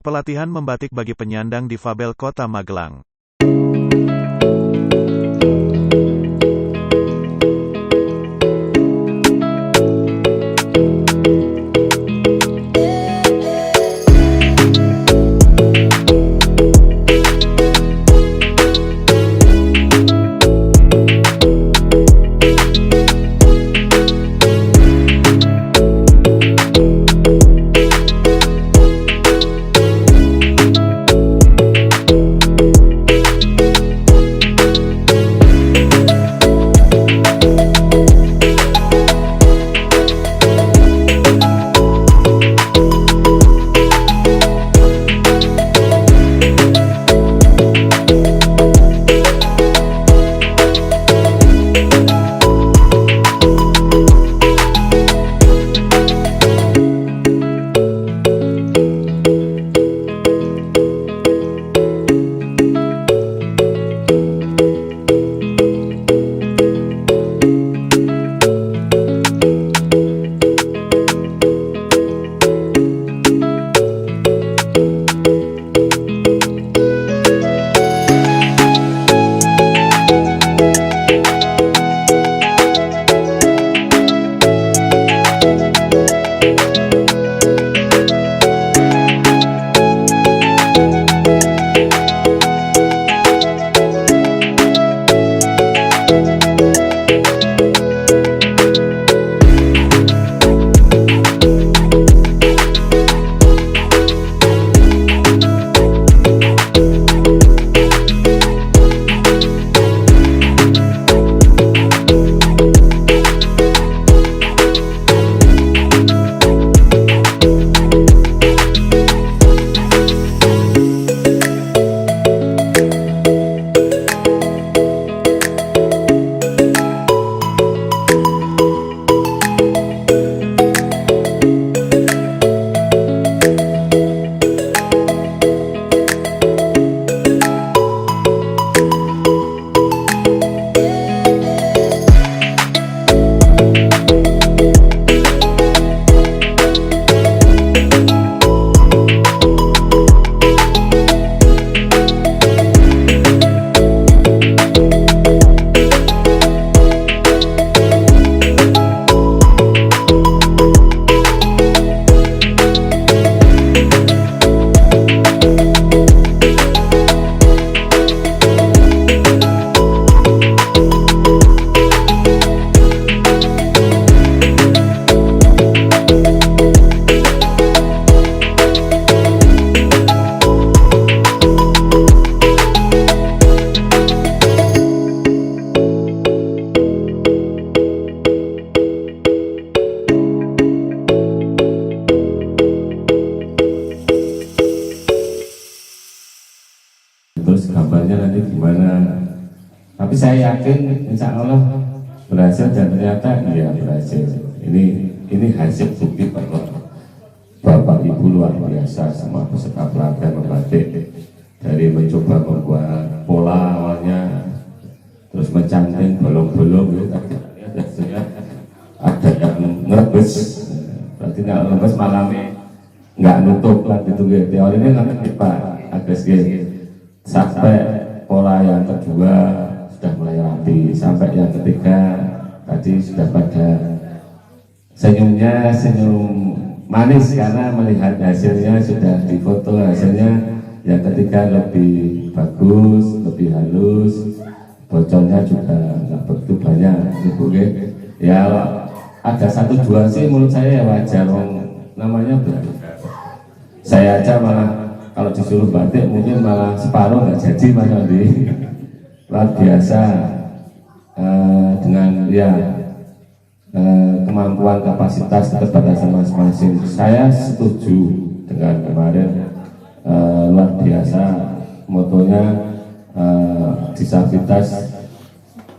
Pelatihan membatik bagi penyandang difabel Kota Magelang. Terus gambarnya nanti gimana? Tapi saya yakin insya Allah berhasil dan ternyata iya berhasil. Ini hasil bukti bahwa Bapak Ibu luar biasa semua peserta pelatihan membatik, dari mencoba membuat pola awalnya, terus mencanting bolong-bolong gitu. Ada yang ngerebes, berarti nggak ngerebes malamnya nggak nutup lah gitu. Teorinya nanti Pak Agus sampai pola yang kedua sudah mulai rapi, sampai yang ketiga tadi sudah pada senyumnya senyum manis karena melihat hasilnya sudah difoto, hasilnya yang ketiga lebih bagus, lebih halus, bocornya juga nggak begitu banyak Ibu. Ya ada satu dua sih menurut saya wajar, namanya saya aja malah kalau disuruh batik mungkin malah separuh nggak jadi Mas Andi. Luar biasa dengan ya kemampuan, kapasitas, keterbatasan masing-masing. Saya setuju dengan kemarin, luar biasa motonya disabilitas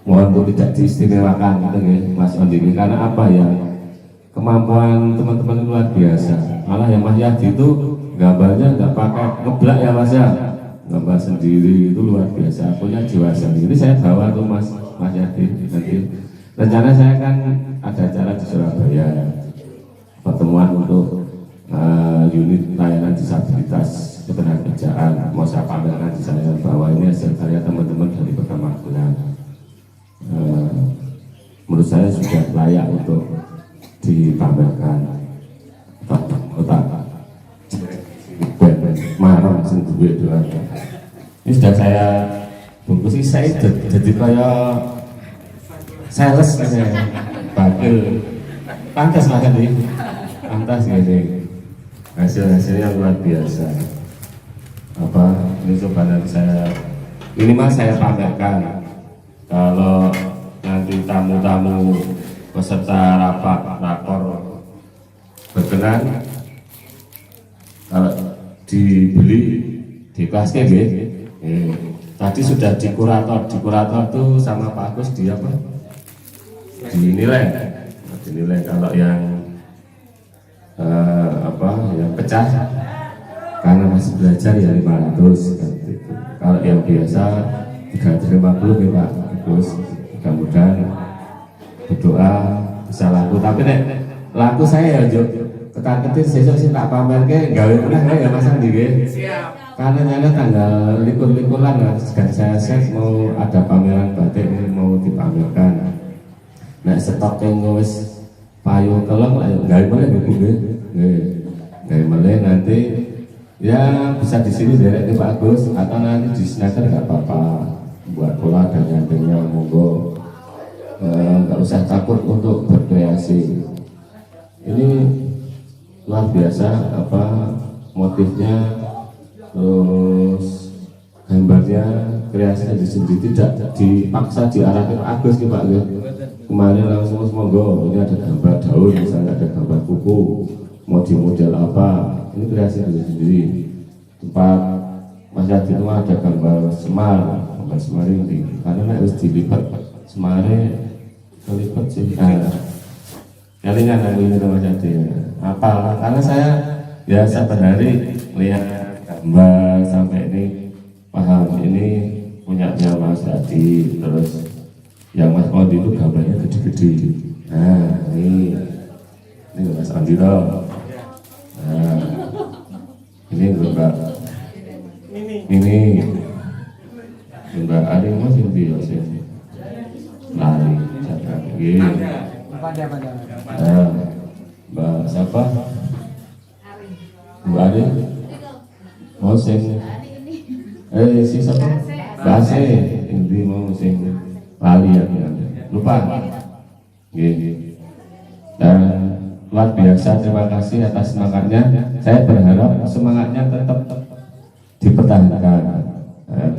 mohon untuk tidak diistimewakan gitu ya Mas Andi. Karena apa ya, kemampuan teman-teman luar biasa. Malah yang Mas Yadi itu gambarnya nggak pakai ngeblak ya Mas ya, gambar sendiri itu luar biasa, punya jiwa sendiri. Ini saya bawa tuh Mas Yadi nanti. Rencana saya kan ada acara di Surabaya, pertemuan untuk unit layanan disabilitas perusahaan mau saya pamerkan di saya bahwa ini hasil karya teman-teman dari Kota Magelang. Menurut saya sudah layak untuk dipamerkan. Kota marah sendiri doang. Ini sudah saya bungkus, saya jadi kayak sales ya, bagel, pantas makan nih, pantas gini. Hasilnya luar biasa. Ini coba nanti saya minimal saya pamerkan. Kalau nanti tamu-tamu peserta rakor berkenan, kalau dibeli di kelasnya gitu. Tadi sudah di kurator tuh sama Pak Agus dinilai kalau yang yang pecah karena masih belajar ya 500 kan, gitu. Kalau yang biasa 350 ya Pak Agus. Mudah-mudahan berdoa bisa laku, tapi laku saya ya ketar-ketir sesuk sih tak pamerke gawe pernah ya Mas Andi nggih. Siap. Karena nyana tanggal likur-likuran dan saya set mau ada pameran batik ini mau dipamerkan. Nah stoknya wis payu kelong lah gawe boleh nggih. Gawe boleh nanti ya bisa di sini derek Pak Agus atau nanti di Sneaker nggak apa-apa, buat pola dan nyampingnya monggo. Nggak usah takut untuk berkreasi. Ini luar biasa motifnya, terus gambarnya, kreasinya sendiri tidak dipaksa diarahkan Agus nih Pak ya. Kemarin langsung monggo ini ada gambar daun, misalnya ada gambar kuku, mau di model apa, ini kreasi sendiri. Tempat Mas Yadi itu ada gambar semar ini, karena harus dilipat semarnya kelipat sih. Kalinya ini Mas Yadi apa? Karena saya ya setiap hari lihat gambar sampai ini paham ini punyanya Mas Yadi, terus yang Mas Andi itu gambarnya gede-gede. Nah ini Mas Andi loh. Nah ini Mbak Mbak Ari Mas Indi Yosef lari Mbak siapa? Mbak Ari mau sing si siapa? Base ini mau sing lali ya, lupa. Dan luar biasa, terima kasih atas semangatnya. Saya berharap semangatnya tetap dipertahankan.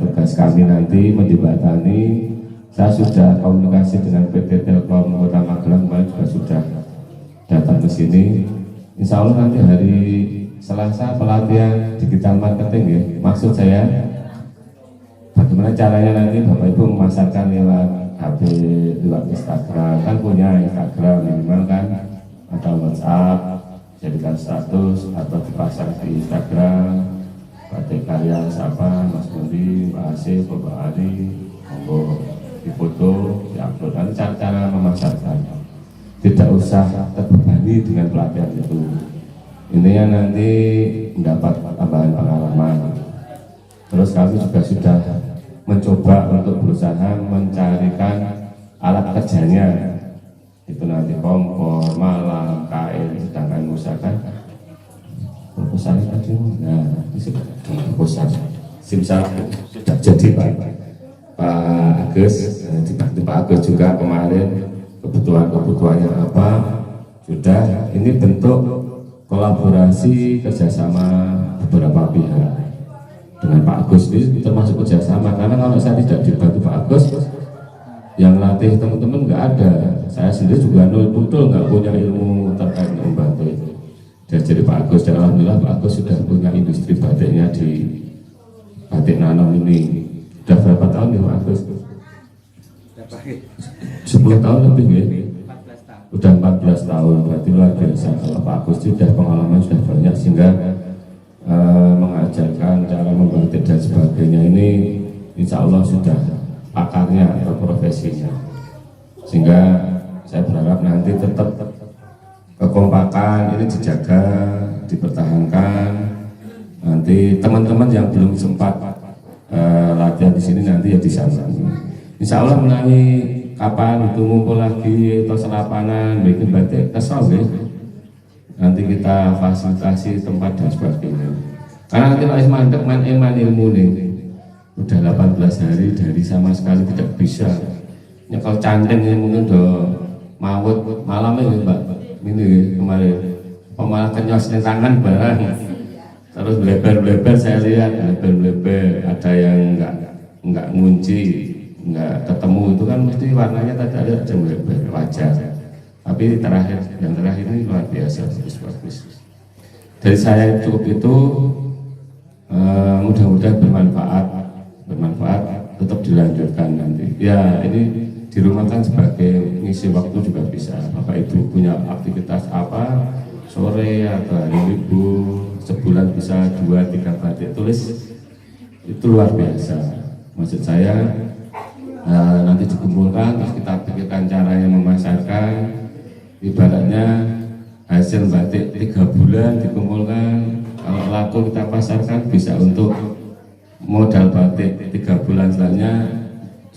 Tugas kami nanti menjembatani. Saya sudah komunikasi dengan PT Telkom Kota Magelang, kemarin juga sudah datang ke sini. Insya Allah nanti hari Selasa pelatihan digital marketing ya. Maksud saya bagaimana caranya nanti Bapak Ibu memasarkan lewat HP, lewat Instagram, kan punya Instagram minimal kan, atau WhatsApp, jadikan status atau dipasang di Instagram. Batik karya siapa, Mas Budi, Pak Asif, Bapak Ari, monggo difoto, diupload. Nanti cara memasarkan, tidak usah terbebani dengan pelatihan itu. Intinya nanti mendapat tambahan pengalaman. Terus kami juga sudah mencoba untuk berusaha mencarikan alat kerjanya, itu nanti kompor, malam, kain, sedangkan usahakan proposal tadi. Nah ini sudah proposal simsal sudah jadi Pak Agus, dibantu Pak Agus juga kemarin kebutuhannya apa sudah. Ini bentuk kolaborasi kerjasama beberapa pihak dengan Pak Agus, ini termasuk kerjasama, karena kalau saya tidak dibantu Pak Agus yang latih teman-teman nggak ada. Saya sendiri juga nol putul, nggak punya ilmu terkait membantu itu. Jadi Pak Agus, dan alhamdulillah Pak Agus sudah punya industri batiknya di batik nanam ini. Sudah berapa tahun ya Pak Agus? 10 tahun lebih ya? Udah 14 tahun, berarti luar biasa. Kalau Pak Agus sudah pengalaman sudah banyak, sehingga mengajarkan cara membatik dan sebagainya ini insya Allah sudah pakarnya atau profesinya. Sehingga saya berharap nanti tetap kekompakan ini dijaga, dipertahankan, Nanti teman-teman yang belum sempat latihan di sini nanti ya di sana. Insya Allah menangi kapan itu ngumpul lagi atau selapanan bikin batik kesal ya. Nanti kita fasilitasi tempat dan sebagainya. Karena nanti Pak Ismandek main ilmu nih. Udah 18 hari dari sama sekali tidak bisa. Ya kalau canting ini mungkin udah mawut malam ini Mbak. Ini kemarin malah kenyos di tangan barang. Terus bleber saya lihat bleber ada yang enggak ngunci, enggak ketemu itu kan mesti warnanya tadi ada bleber wajar. Tapi yang terakhir ini luar biasa bagus. Dari saya cukup itu, mudah-mudahan bermanfaat tetap dilanjutkan nanti. Ya ini di rumah kan sebagai ngisi waktu juga bisa. Bapak Ibu punya aktivitas apa sore atau hari libur, sebulan bisa 2-3 batik tulis, itu luar biasa. Maksud saya nanti dikumpulkan terus kita pikirkan caranya memasarkan. Ibaratnya hasil batik 3 bulan dikumpulkan, kalau laku kita pasarkan bisa untuk modal batik 3 bulan selanjutnya,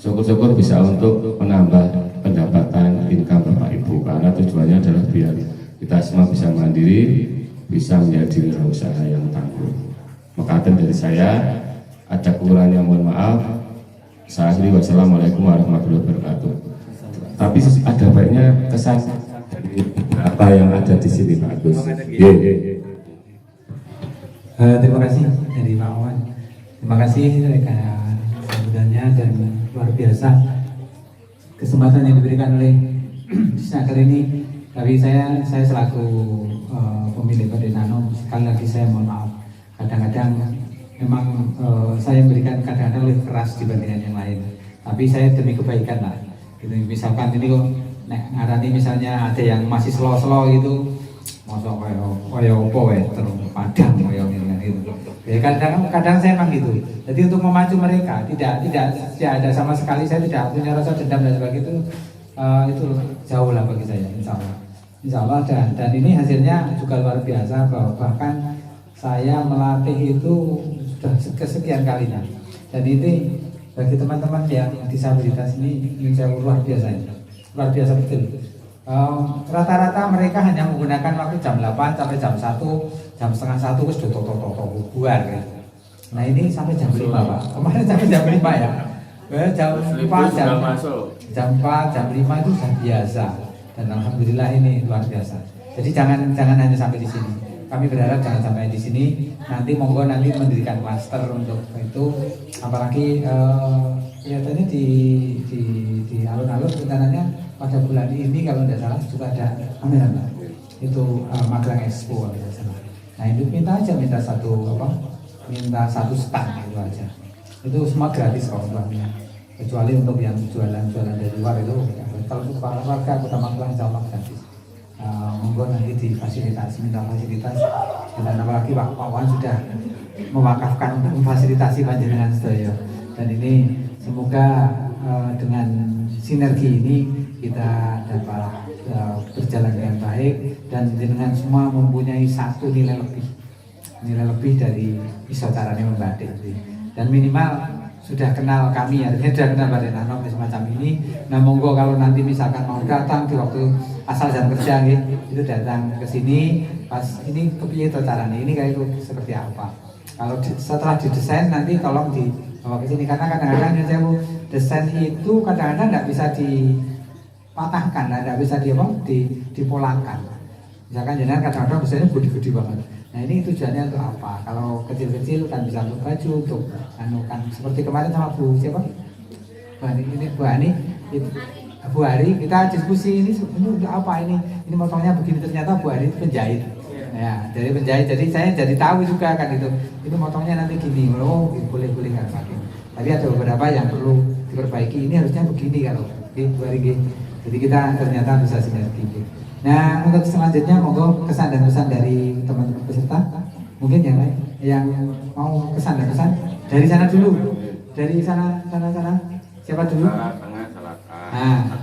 syukur-syukur bisa untuk menambah pendapatan income Bapak Ibu, karena tujuannya adalah biar kita semua bisa mandiri, bisa menjadi wirausaha yang tangguh. Maka dari saya, ada kekurangannya mohon maaf. Saya akhiri, wassalamualaikum warahmatullahi wabarakatuh. Tapi ada baiknya kesan apa yang ada di sini Pak Agus. Terima kasih dari Pak Wawan. Terima kasih rekan sambutannya dan luar biasa kesempatan yang diberikan oleh Snaker ini. Tapi saya selaku pemilik Batik Nano, sekali lagi saya mohon maaf. Kadang-kadang memang saya memberikan kadang-kadang lebih keras dibandingkan yang lain. Tapi saya demi kebaikan lah. Gitu. Misalkan ini kok ngarani misalnya ada yang masih slow gitu, masa kaya apa ya terus padang kaya gitu. Ya kadang saya memang gitu. Jadi untuk memacu mereka tidak ada sama sekali, saya tidak punya rasa dendam dan sebagainya itu jauh lah bagi saya, insya Allah dan ini hasilnya juga luar biasa, bahwa bahkan saya melatih itu sudah kesekian kalinya, dan ini bagi teman-teman yang disabilitas ini saya luar biasa betul. Rata-rata mereka hanya menggunakan waktu jam 8 sampai jam 1, jam setengah 1 wis bubar gitu. Nah ini sampai jam 5 Pak, kemarin sampai jam 5 ya. Jam 4, jam 5 itu sudah biasa, dan alhamdulillah ini luar biasa. Jadi jangan hanya sampai di sini. Kami berharap jangan sampai di sini. Nanti monggo nanti mendirikan klaster untuk itu. Apalagi kelihatannya di alun-alun rencananya pada bulan ini kalau tidak salah juga ada pameran itu Magelang Expo kalau tidak salah. Nah itu minta satu stand itu aja. Itu semua gratis kok sebabnya, kecuali untuk yang jualan dari luar itu kalau untuk warga Kota Magelang insya Allah gratis. Monggo nanti difasilitasi, minta fasilitas, dan apalagi Pak Wawan sudah mewakafkan untuk memfasilitasi panjenengan sedaya, dan ini semoga dengan sinergi ini kita dapat berjalan dengan baik, dan dengan semua mempunyai satu nilai lebih dari iso caranya membatik, dan minimal sudah kenal kami, artinya sudah kenal Batik Nano semacam ini. Nah monggo kalau nanti misalkan mau datang di waktu asal jam kerja itu datang ke sini, pas ini kepiye caranya ini kayak itu seperti apa. Kalau setelah didesain nanti tolong dibawa ke sini, karena kadang-kadang yang saya desain itu kadang-kadang nggak bisa dipatahkan, nggak bisa dipolangkan. Misalkan jangan kadang-kadang desainnya gede-gede banget. Nah ini tujuannya untuk apa? Kalau kecil-kecil kan bisa untuk baju, untuk kan seperti kemarin sama Bu siapa? Bu Ani, Bu Hari kita diskusi ini sebenarnya untuk apa ini? Ini motongnya begini, ternyata Bu Hari itu penjahit. Ya dari penjahit, jadi saya jadi tahu juga kan itu. Ini motongnya nanti gini, loh boleh kan pakai. Tapi ada beberapa yang perlu diperbaiki. Ini harusnya begini kalau Bu Hari. Jadi kita ternyata bisa sinergi. Nah untuk selanjutnya monggo kesan dan pesan dari teman-teman peserta, mungkin yang lain yang mau kesan dan pesan dari sana dulu, dari sana siapa dulu? Nah,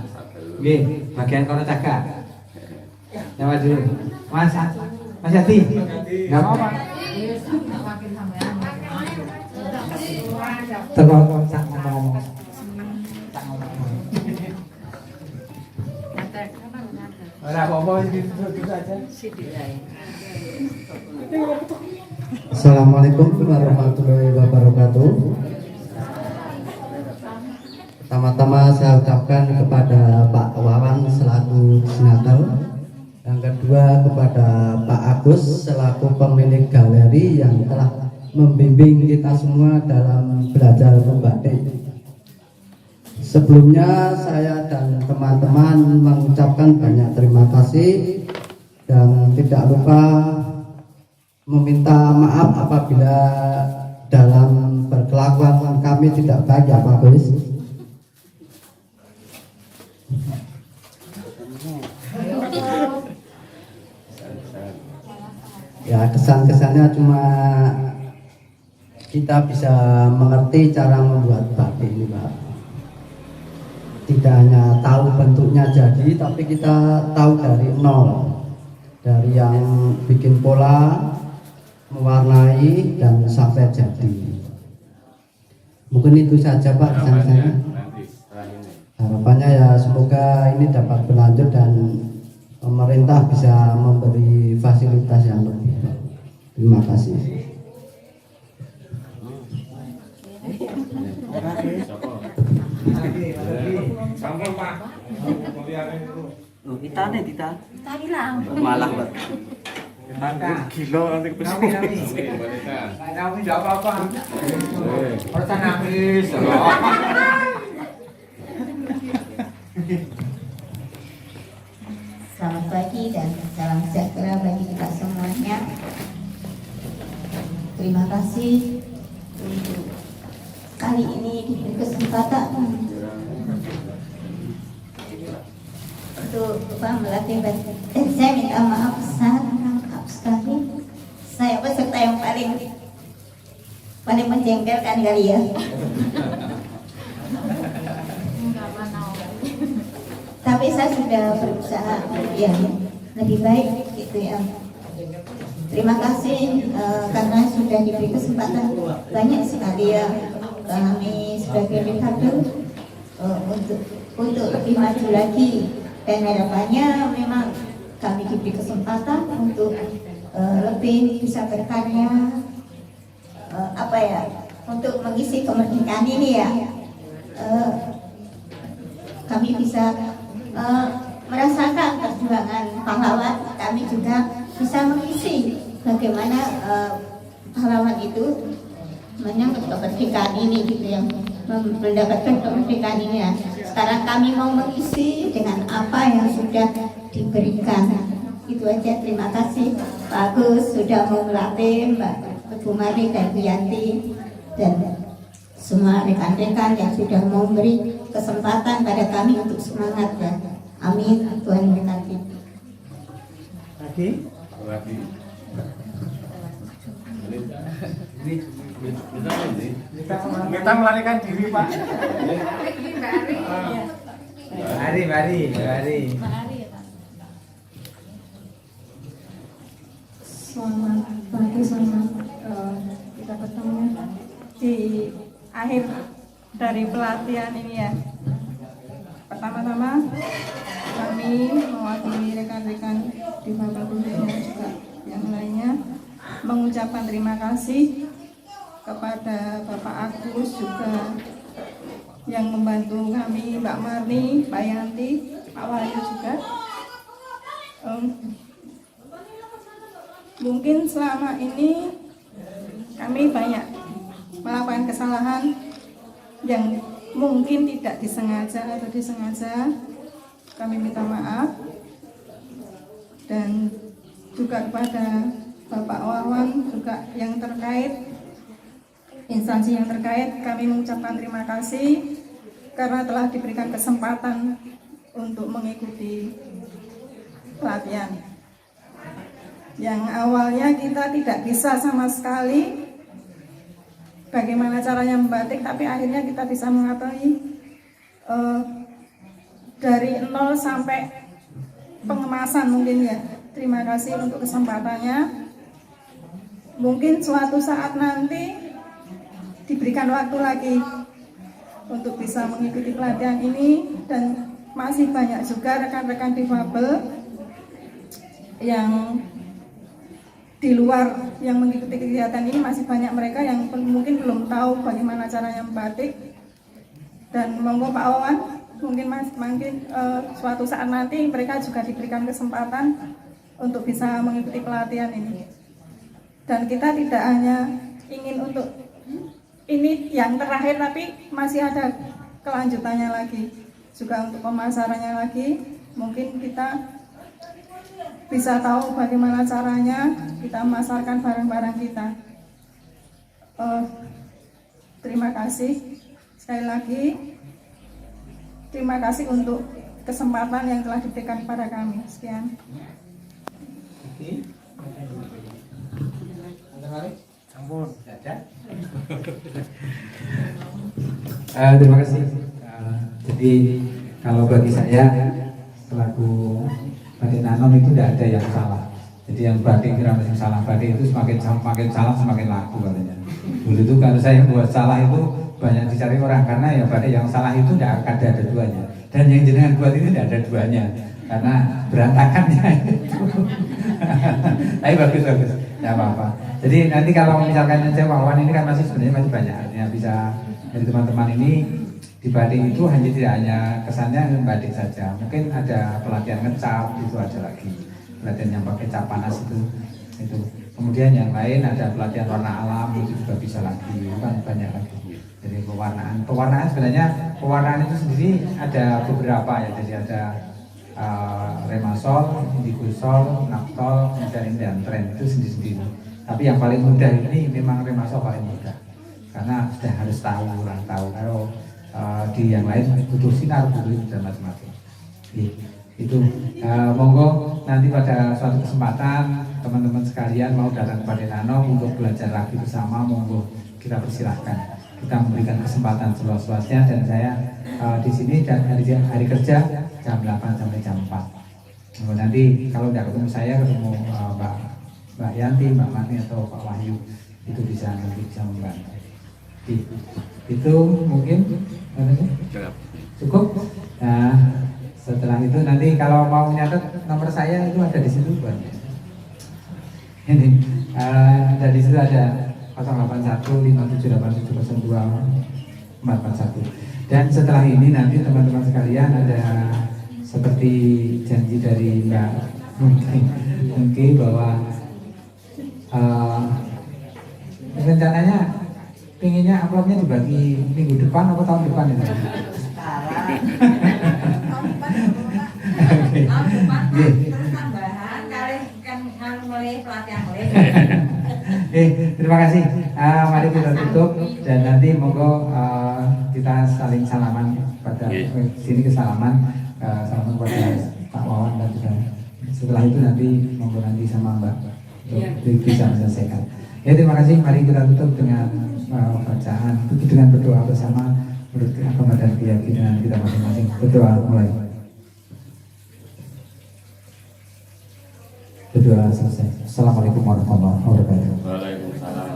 oke, bagian kono caka siapa dulu? Mas Yati, nggak apa-apa. Terlalu cak ngomong. Cak ngomong. Ora apa-apa itu aja. Assalamualaikum warahmatullahi wabarakatuh. Pertama-tama saya ucapkan kepada Pak Wawan selaku Senator, yang kedua kepada Pak Agus selaku pemilik galeri yang telah membimbing kita semua dalam belajar membatik. Sebelumnya saya dan teman-teman mengucapkan banyak terima kasih dan tidak lupa meminta maaf apabila dalam berkelakuan kami tidak baik ya Pak Agus. Ya kesan-kesannya cuma kita bisa mengerti cara membuat batik ini Pak. Tidak hanya tahu bentuknya jadi, tapi kita tahu dari nol, dari yang bikin pola, mewarnai dan sampai jadi. Mungkin itu saja Pak kesan saya. Harapannya ya semoga ini dapat berlanjut dan pemerintah bisa memberi fasilitas yang lebih. Terima kasih. Kita hilang. Malah Pak. Gila nanti Kami enggak apa-apa. Harus nangis. Selamat pagi dan salam sejahtera bagi kita semuanya. Terima kasih untuk kali ini diberi kesempatan untuk melatih batik. Saya minta maaf sekali. Saya peserta yang paling menjengkelkan kali ya. Tapi saya sudah berusaha ya lebih baik gitu ya. Terima kasih karena sudah diberi kesempatan banyak sekali ya kami sebagai Dekade untuk lebih maju lagi, dan harapannya memang kami diberi kesempatan untuk lebih bisa berkarya untuk mengisi kemerdekaan ini ya. Kami bisa merasakan perjuangan pahlawan, kami juga bisa mengisi bagaimana pahlawan itu menyambut kemerdekaan ini gitu yang mendapatkan kemerdekaan ini ya. Sekarang kami mau mengisi dengan apa yang sudah diberikan. Itu aja, terima kasih Pak Agus sudah mau melatih, Mbak Ibu Mari dan Bu Yanti dan semua rekan-rekan yang sudah mau memberi kesempatan pada kami untuk semangat ya. Amin, Tuhan memberkati. Kita melarikan diri Pak. Mari. Selamat pagi, selamat kita ketemu di akhir dari pelatihan ini ya. Pertama-tama kami mewakili rekan-rekan di Bapak khususnya juga yang lainnya mengucapkan terima kasih kepada Bapak Agus juga yang membantu kami, Mbak Marni, Mbak Yanti, Pak Wahyu juga. Mungkin selama ini kami banyak melakukan kesalahan yang mungkin tidak disengaja atau disengaja. Kami minta maaf, dan juga kepada Bapak Wawan juga yang terkait, instansi yang terkait, kami mengucapkan terima kasih karena telah diberikan kesempatan untuk mengikuti pelatihan yang awalnya kita tidak bisa sama sekali bagaimana caranya membatik, tapi akhirnya kita bisa mengetahui dari nol sampai pengemasan mungkin ya. Terima kasih untuk kesempatannya. mungkin suatu saat nanti diberikan waktu lagi untuk bisa mengikuti pelatihan ini, dan masih banyak juga rekan-rekan difabel yang di luar yang mengikuti kegiatan ini, masih banyak mereka yang mungkin belum tahu bagaimana caranya membatik. Dan monggo Pak Wawan, mungkin suatu saat nanti mereka juga diberikan kesempatan untuk bisa mengikuti pelatihan ini. Dan kita tidak hanya ingin untuk ini yang terakhir, tapi masih ada kelanjutannya lagi, juga untuk pemasarannya lagi. Mungkin kita bisa tahu bagaimana caranya kita memasarkan barang-barang kita. Terima kasih sekali lagi. Terima kasih untuk kesempatan yang telah diberikan kepada kami. Sekian. Terima kasih. Jadi kalau bagi saya selaku batik nanom itu tidak ada yang salah. Jadi yang batik kira yang salah, batik itu semakin salah semakin laku katanya. Dulu itu kalau saya buat salah itu banyak dicari orang, karena ya batik yang salah itu tidak akan ada duanya. Dan yang jenengan buat itu tidak ada duanya karena berantakannya itu. Tapi bagus, tidak apa-apa. Jadi nanti kalau misalkan saya Wawan ini kan sebenarnya masih banyak, artinya bisa dari teman-teman ini di batik itu hanya tidak hanya kesannya batik saja, mungkin ada pelatihan ngecap, itu ada lagi pelatihan yang pakai cap panas itu. Kemudian yang lain ada pelatihan warna alam, itu juga bisa lagi, kan banyak lagi. Jadi pewarnaan sebenarnya pewarnaan itu sendiri ada beberapa ya, jadi ada remasol, indigosol, naftol, kemudian dan tren itu sendiri-sendiri. Tapi yang paling mudah ini memang remasol paling mudah, karena sudah harus tahu. Kalau di yang lain butuh sinar, butuh dan macam-macam. Itu monggo nanti pada suatu kesempatan teman-teman sekalian mau datang kepada Nanom untuk belajar lagi bersama, monggo kita persilahkan. Kita memberikan kesempatan seluas-luasnya, dan saya di sini dan hari kerja jam 8 sampai jam 4. Nanti kalau tidak ketemu saya, ketemu Mbak Yanti, Mbak Mani atau Pak Wahyu, itu bisa membantu. Itu mungkin cukup. Nah, setelah itu nanti kalau mau nyatet nomor saya itu ada di situ, Bang. Ini ada di situ, ada 081578702441. Dan setelah ini nanti teman-teman sekalian ada seperti janji dari Mbak Mungki bahwa rencananya pinginnya amplopnya dibagi minggu depan atau tahun depan itu? Terima kasih. Mari kita tutup dan nanti monggo kita saling salaman pada sini, kesalaman salaman kepada Pak Wawan, dan juga setelah itu nanti monggo nanti sama Mbak untuk bisa menyelesaikan. Ya, terima kasih. Mari kita tutup dengan bacaan, dengan berdoa bersama menurut agama dan keyakinan kita masing-masing. Berdoa mulai. Berdoa selesai. Assalamualaikum warahmatullahi wabarakatuh. Waalaikumsalam.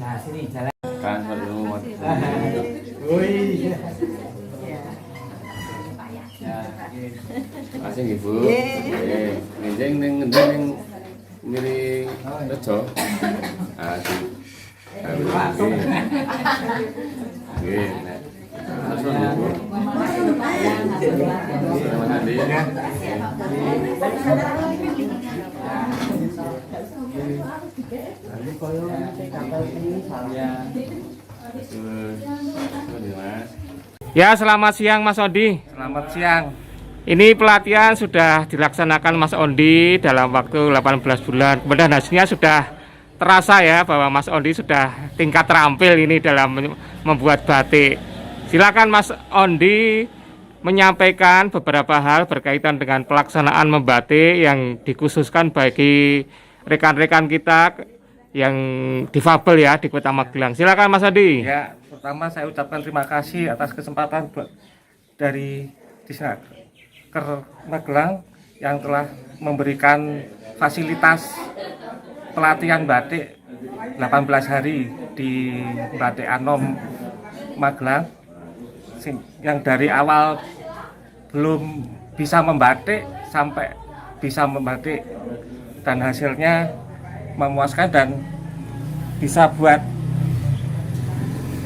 Nah, sini jalan. Kan perlu. Masih Ibu. Nggih, ngendeng miri rejo. Aduh. Nggih. Terus Ibu. Ya, selamat siang Mas Ondi. Selamat siang. Ini pelatihan sudah dilaksanakan Mas Ondi dalam waktu 18 bulan. Kemudian hasilnya sudah terasa ya, bahwa Mas Ondi sudah tingkat terampil ini dalam membuat batik. Silakan Mas Ondi menyampaikan beberapa hal berkaitan dengan pelaksanaan membatik yang dikhususkan bagi rekan-rekan kita yang difabel ya di Kota Magelang. Silakan Mas Ondi. Ya, pertama saya ucapkan terima kasih atas kesempatan dari Disnaker Magelang yang telah memberikan fasilitas pelatihan batik 18 hari di Batik Anom Magelang, yang dari awal belum bisa membatik sampai bisa membatik, dan hasilnya memuaskan dan bisa buat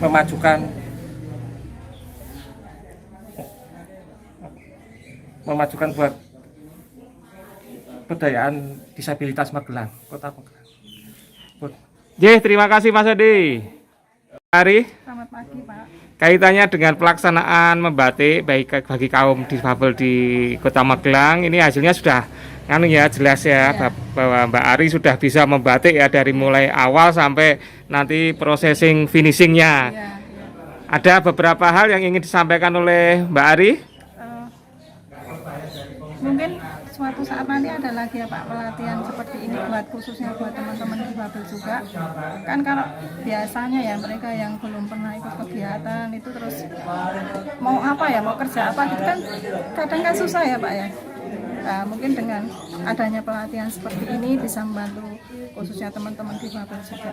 memajukan buat kebudayaan disabilitas Magelang, Kota Magelang. Terima kasih Mas Odi. Ari, Selamat pagi Pak. kaitannya dengan pelaksanaan membatik baik bagi kaum difabel di Kota Magelang, ini hasilnya sudah jelas ya, bahwa Mbak Ari sudah bisa membatik ya dari mulai awal sampai nanti processing finishingnya. Ya, Ada beberapa hal yang ingin disampaikan oleh Mbak Ari. mungkin suatu saat nanti ada lagi ya Pak pelatihan seperti ini khususnya buat teman-teman difabel juga. Kan kalau biasanya ya mereka yang belum pernah ikut kegiatan itu terus mau apa ya, mau kerja apa gitu kan kadang kan susah ya Pak ya. Nah, mungkin dengan adanya pelatihan seperti ini bisa membantu khususnya teman-teman difabel juga.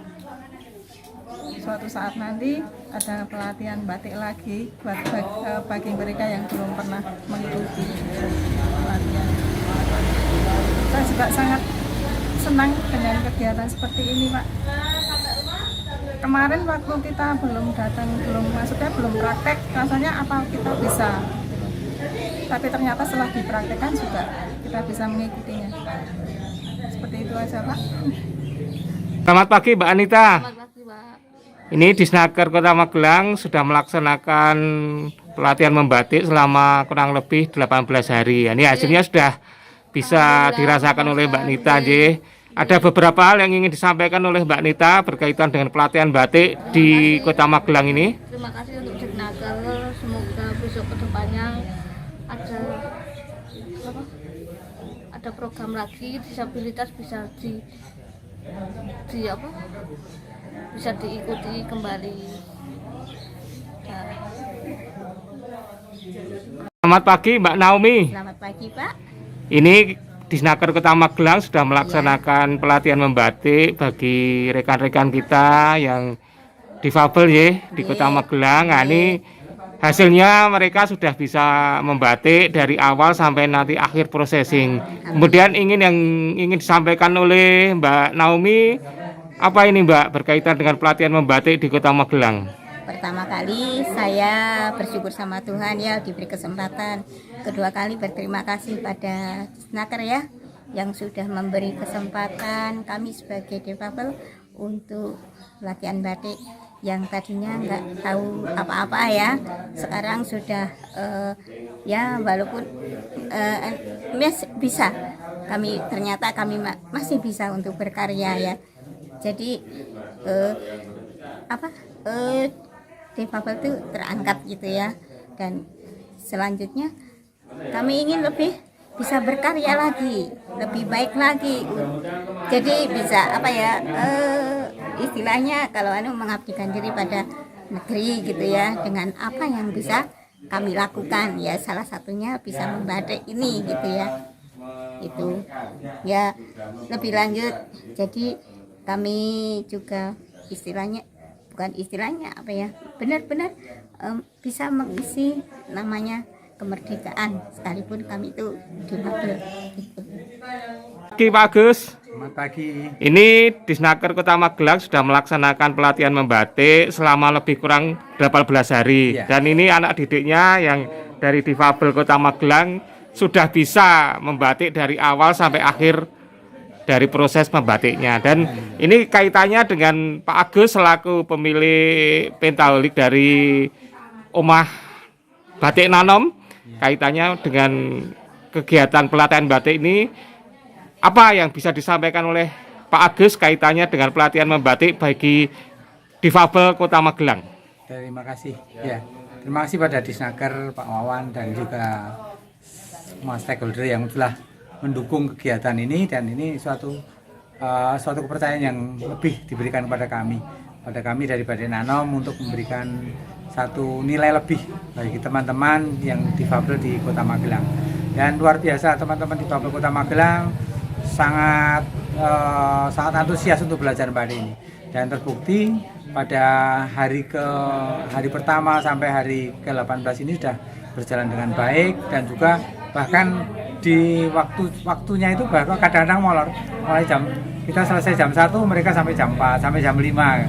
Suatu saat nanti ada pelatihan batik lagi buat bagi mereka yang belum pernah mengikuti pelatihan. Saya juga sangat senang dengan kegiatan seperti ini Pak. Kemarin waktu kita belum praktek, rasanya apa kita bisa. Tapi ternyata setelah dipraktekkan juga kita bisa mengikutinya. Seperti itu aja Pak. Selamat pagi Mbak Anita. Selamat pagi Pak. Ini Disnaker Kota Magelang sudah melaksanakan pelatihan membatik selama kurang lebih 18 hari. Ini hasilnya sudah bisa dirasakan oleh Mbak Nita. Ada beberapa hal yang ingin disampaikan oleh Mbak Nita berkaitan dengan pelatihan batik di Kota Magelang ini. Terima kasih untuk Disnaker. Semoga besok kedepannya ada program lagi disabilitas bisa bisa diikuti kembali. Selamat pagi Mbak Naomi. Selamat pagi Pak. Ini Disnaker Kota Magelang sudah melaksanakan pelatihan membatik bagi rekan-rekan kita yang difabel ya di Kota Magelang. Nah, ini hasilnya mereka sudah bisa membatik dari awal sampai nanti akhir processing. Kemudian yang ingin disampaikan oleh Mbak Naomi, apa ini Mbak berkaitan dengan pelatihan membatik di Kota Magelang? Pertama kali saya bersyukur sama Tuhan ya diberi kesempatan. Kedua kali berterima kasih pada Disnaker ya yang sudah memberi kesempatan kami sebagai difabel untuk latihan batik yang tadinya nggak tahu apa-apa ya. Sekarang sudah ya walaupun bisa ternyata kami masih bisa untuk berkarya ya. Jadi difabel itu terangkat gitu ya, dan selanjutnya kami ingin lebih bisa berkarya lagi, lebih baik lagi, jadi bisa istilahnya kalau mengabdikan diri pada negeri gitu ya, dengan apa yang bisa kami lakukan ya, salah satunya bisa membatik ini gitu ya, itu ya lebih lanjut. Jadi kami juga benar-benar bisa mengisi namanya kemerdekaan sekalipun kami itu difabel gitu. Pagi Pak Agus. Selamat pagi. Ini Disnaker Kota Magelang sudah melaksanakan pelatihan membatik selama lebih kurang 18 hari. Ya. Dan ini anak didiknya yang dari difabel Kota Magelang sudah bisa membatik dari awal sampai akhir dari proses membatiknya. Dan ini kaitannya dengan Pak Agus selaku pemilik Pentaholik dari Omah Batik Nanom. Kaitannya dengan kegiatan pelatihan batik ini, apa yang bisa disampaikan oleh Pak Agus kaitannya dengan pelatihan membatik bagi difabel Kota Magelang? Terima kasih. Ya, terima kasih pada Disnaker, Pak Wawan dan juga semua stakeholder yang telah mendukung kegiatan ini, dan ini suatu kepercayaan yang lebih diberikan kepada kami dari Batik Nanom untuk memberikan satu nilai lebih bagi teman-teman yang difabel di Kota Magelang. Dan luar biasa teman-teman difabel Kota Magelang sangat sangat antusias untuk belajar batik ini, dan terbukti pada hari pertama sampai hari ke-18 ini sudah berjalan dengan baik, dan juga bahkan di waktunya itu bahkan kadang-kadang molor, mulai kita selesai jam 1, mereka sampai jam 4, sampai jam 5,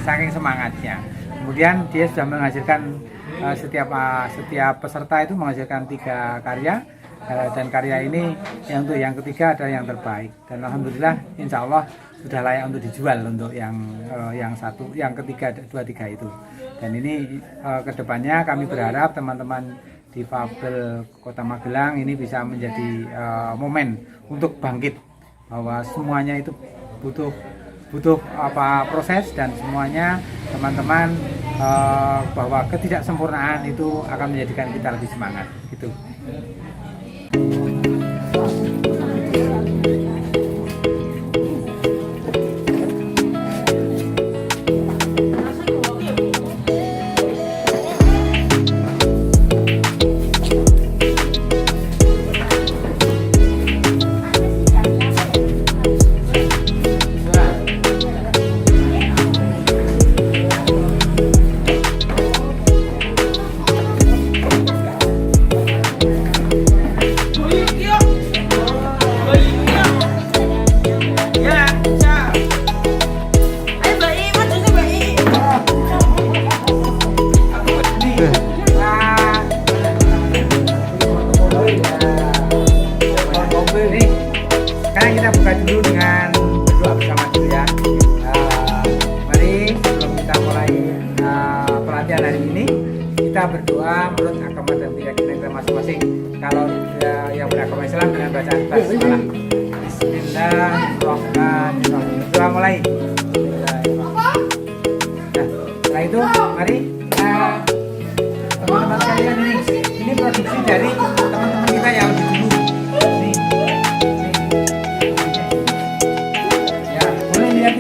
saking semangatnya. Kemudian dia sudah menghasilkan setiap peserta itu menghasilkan 3 karya, dan karya ini untuk yang ketiga adalah yang terbaik, dan alhamdulillah insya Allah sudah layak untuk dijual untuk yang ketiga 2-3 itu. Dan ini kedepannya kami berharap teman-teman di Fabel Kota Magelang ini bisa menjadi momen untuk bangkit, bahwa semuanya itu butuh proses, dan semuanya teman-teman bahwa ketidaksempurnaan itu akan menjadikan kita lebih semangat gitu. Sekarang kita buka dulu dengan berdoa bersama dulu ya. Mari sebelum kita mulai pelatihan hari ini, kita berdoa menurut agama dan keyakinan kita masing-masing. Kalau yang beragama Islam dengan bacaan basmalah. Bismillahirrahmanirrahim. Doa mulai. Nah, setelah itu mari teman-teman sekalian, ini produksi dari teman-teman kita yang lebih dulu. Yang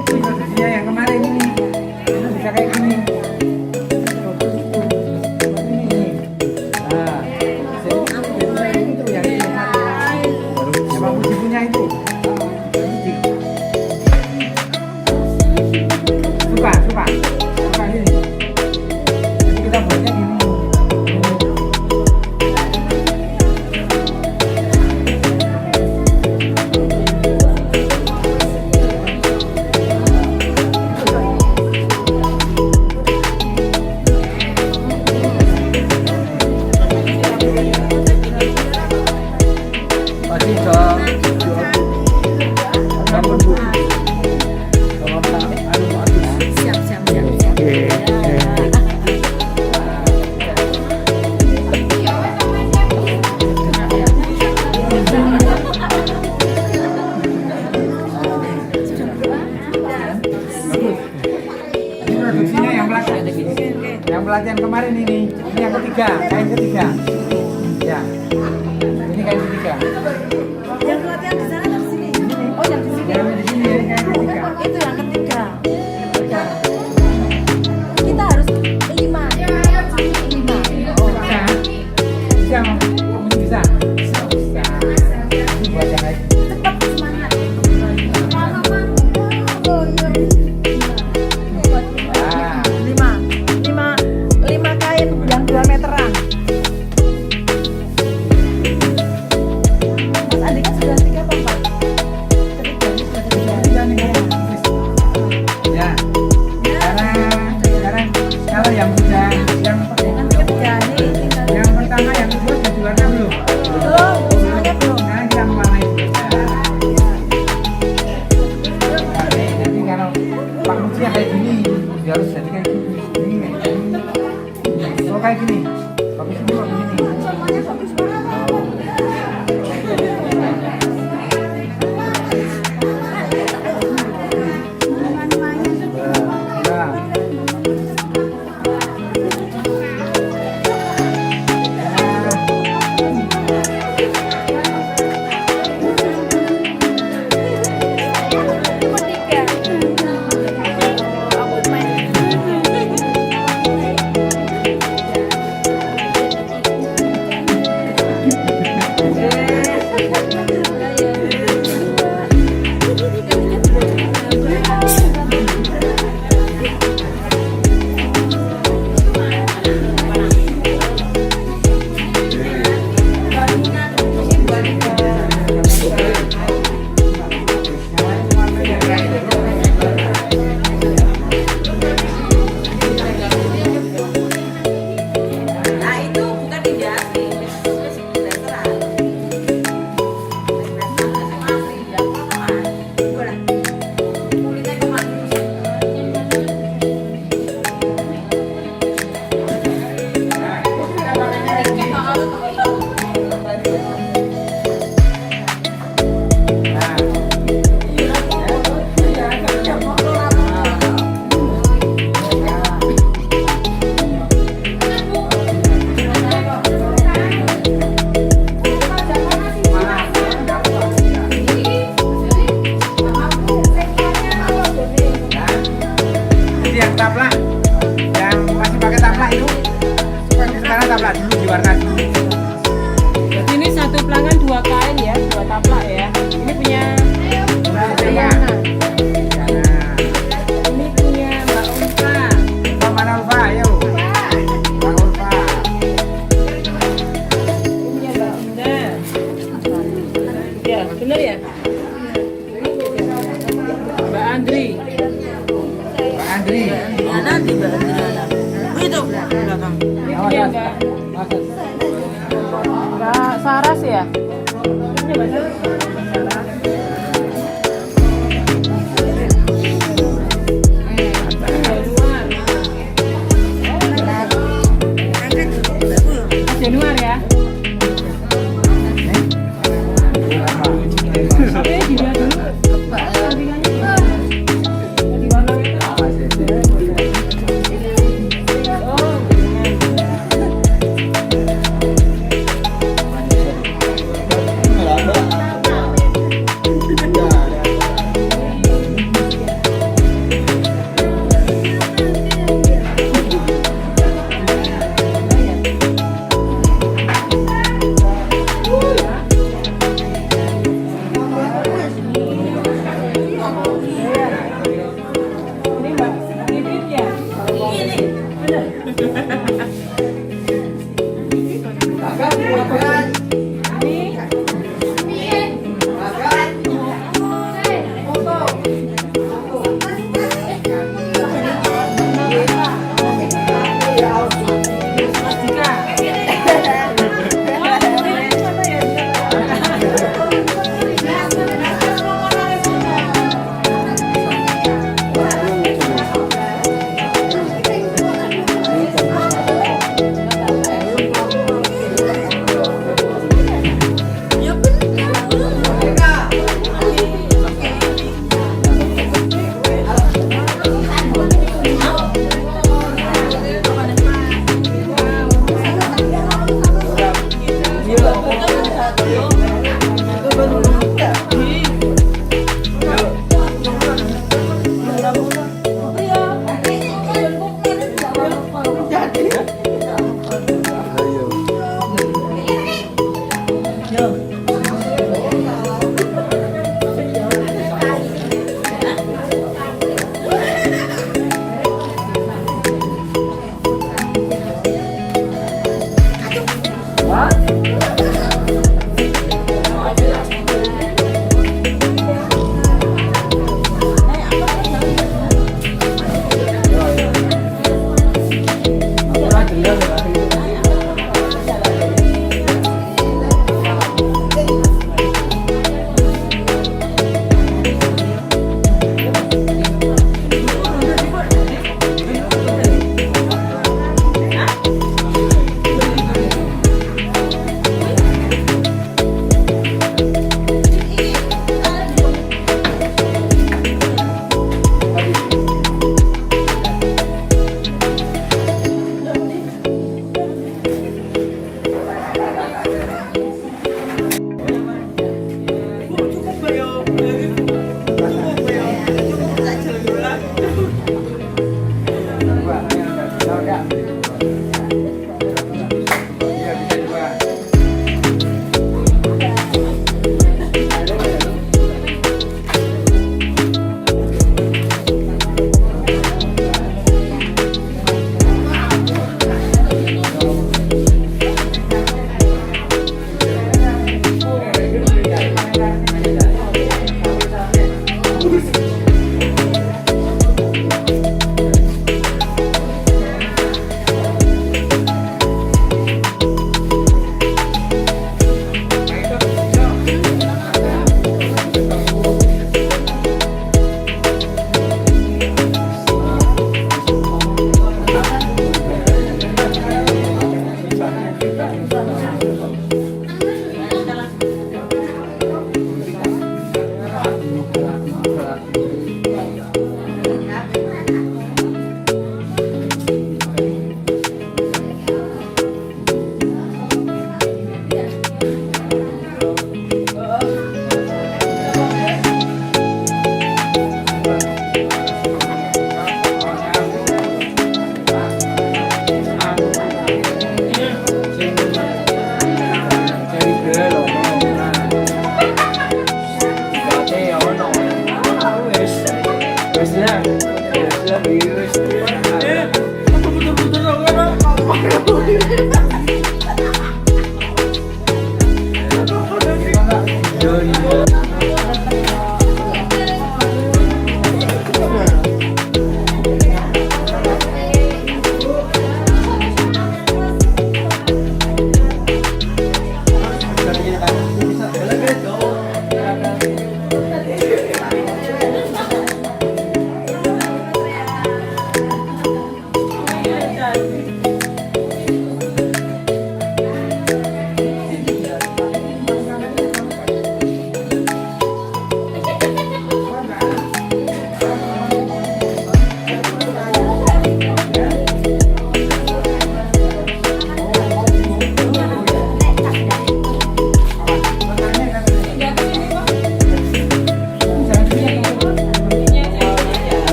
itu produksinya yang kemarin ini bisa kayak gini. Suka ini. Jadi kita buatnya gini. Yang pelatihan kemarin ini yang ketiga, kain ketiga. Ya, ini kain ketiga. Yang pelatihan di sana atau di sini? Oh, yang di sini. Yang di sini ini kain ketiga. Itu yang ketiga. Kita harus 5. Oh, bisa. Bisa, kamu bisa. Bisa. Ini buat yang lain. Tetap semangat. Lima kain yang 2 meteran. Mas Andi kan sudah 3 apa 4? Ketiga, ini sudah ketiga. Ketiga nih, jadi kayak gini. Oh kayak gini. Bagus semua begini. Taplak yang masih pakai taplak itu sekarang taplak dulu diwarna dulu. Jadi ini satu pelanggan 2 kain ya, 2 taplak ya. Ini punya Diana. Ini punya Mbak Ulfa. Mbak mana Ulfa? Ayo. Mbak Ulfa. Ini punya Mbak Indah. Ya, benar ya? Mbak Andri. Andri. Nanti Mbak Adriana. Itu belakang. Ini punya Mbak Saras ya? Ini Mbak Saras. Januar ya? Oke, dilihat dulu.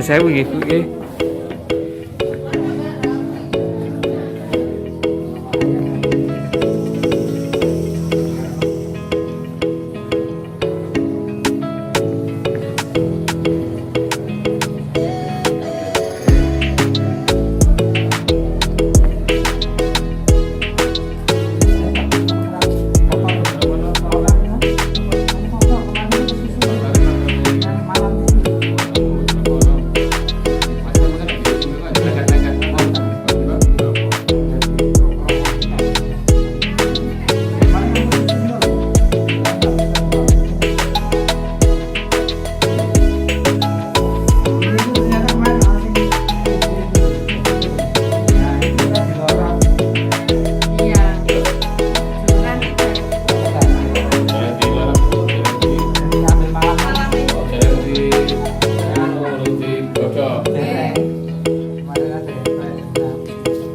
sewu nggih Bu nggih.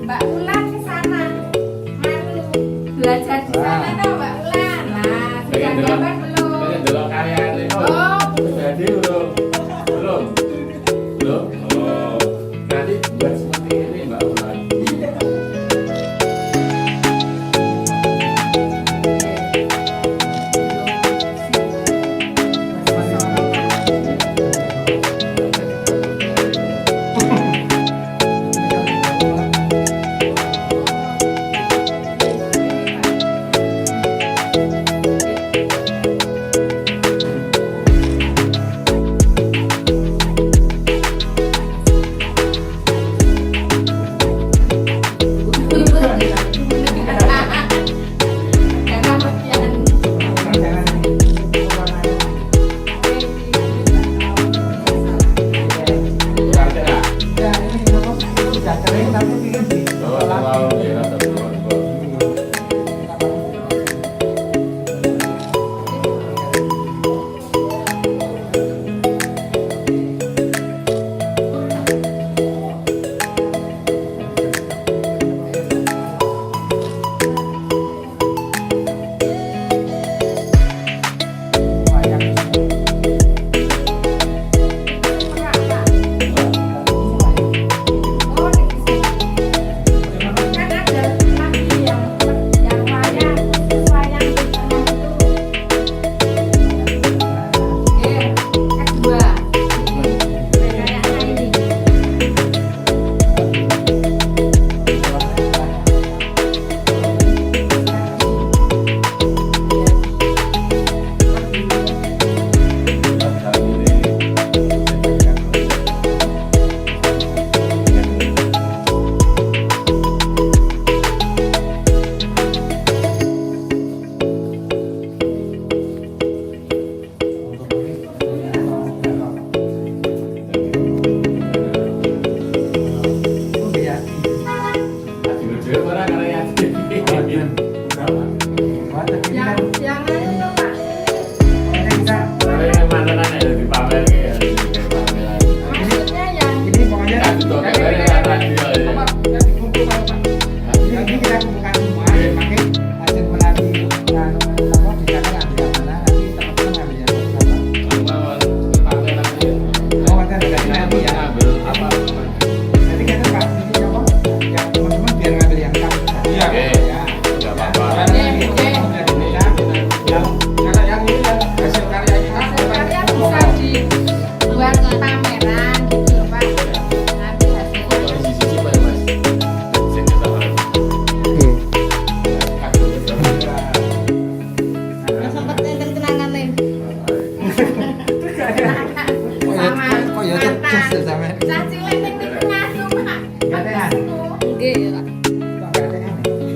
Mbak Ulan ke sana. Malu. Belajar di sana toh Mbak Ulan. Nah, sudah dapat belum? Oh. Jadi belum? Belum? Oh, nanti buat seperti ini Mbak Ulan.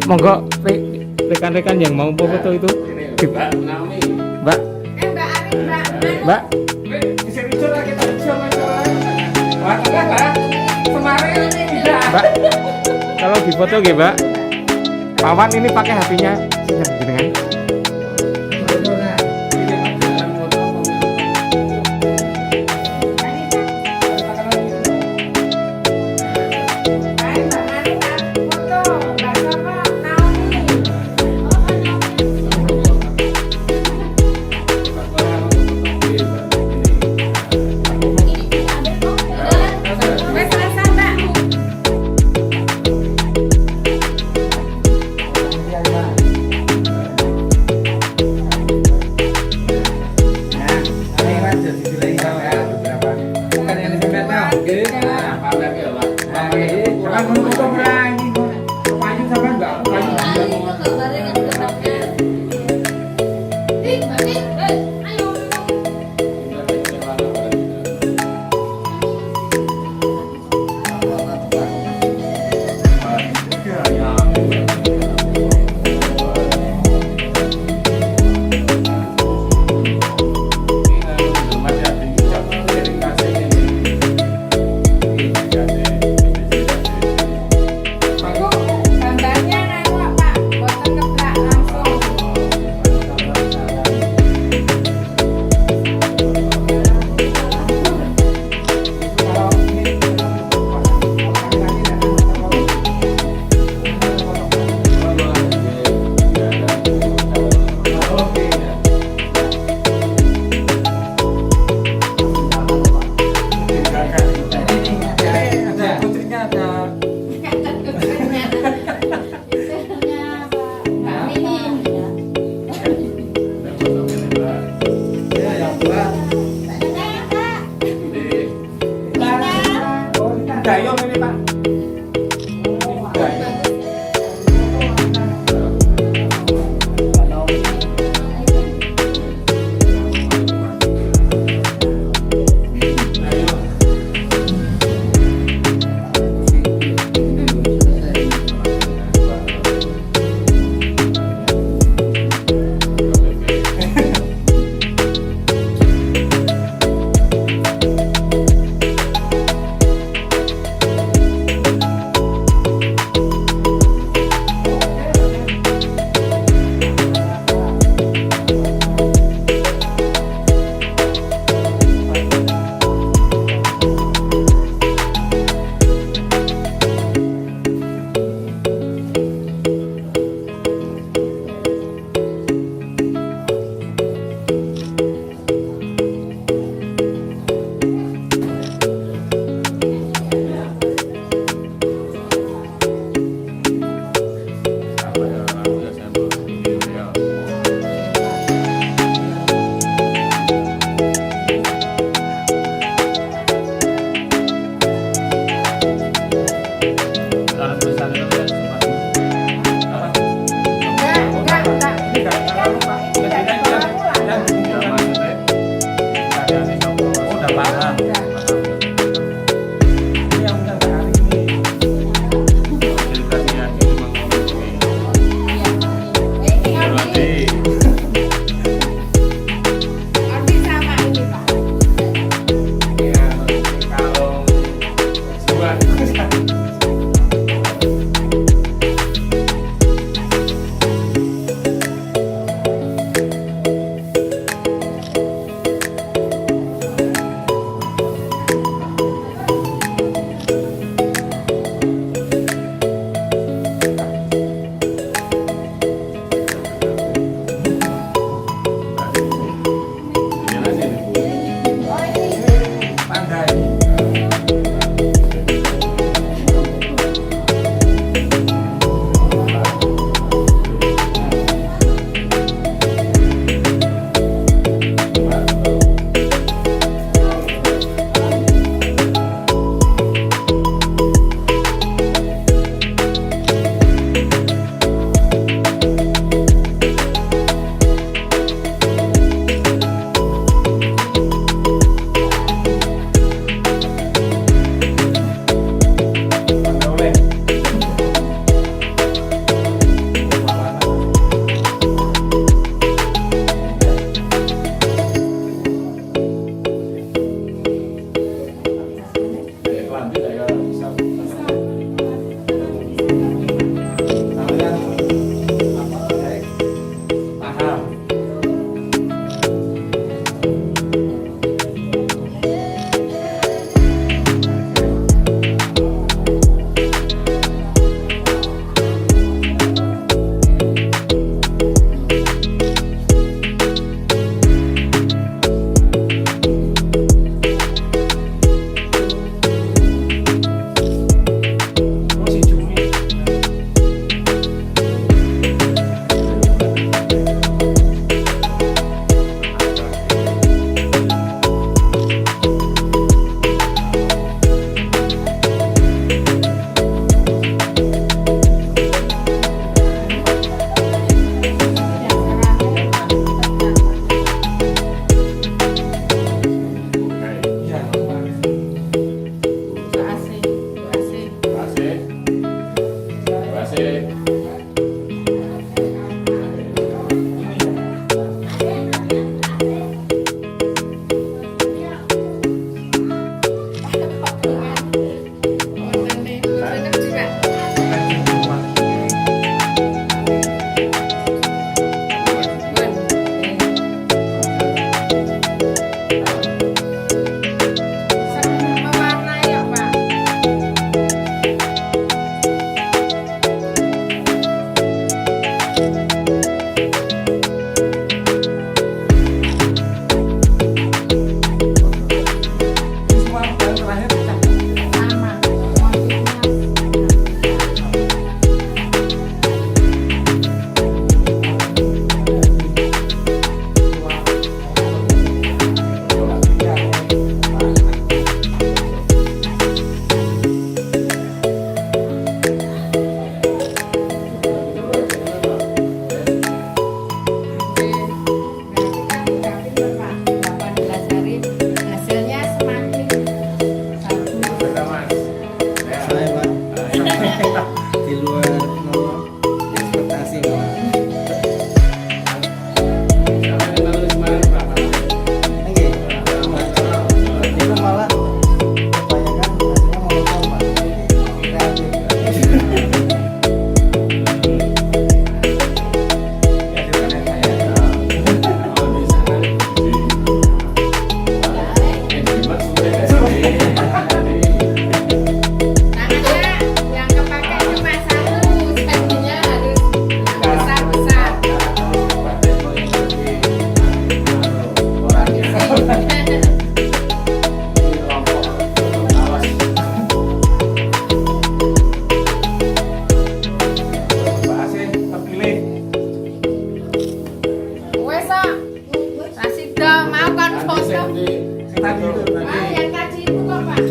Monggo rekan-rekan yang mau foto itu. Mbak Naomi. Mbak. Mbak Ari, Mbak. Mbak. Kalau difoto nggih, Mbak. Pawan ini pakai HP-nya dengan Gambarnya nanu Pak, boten ngeblak langsung.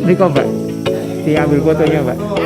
Ini kok Mbak, diambil fotonya Mbak.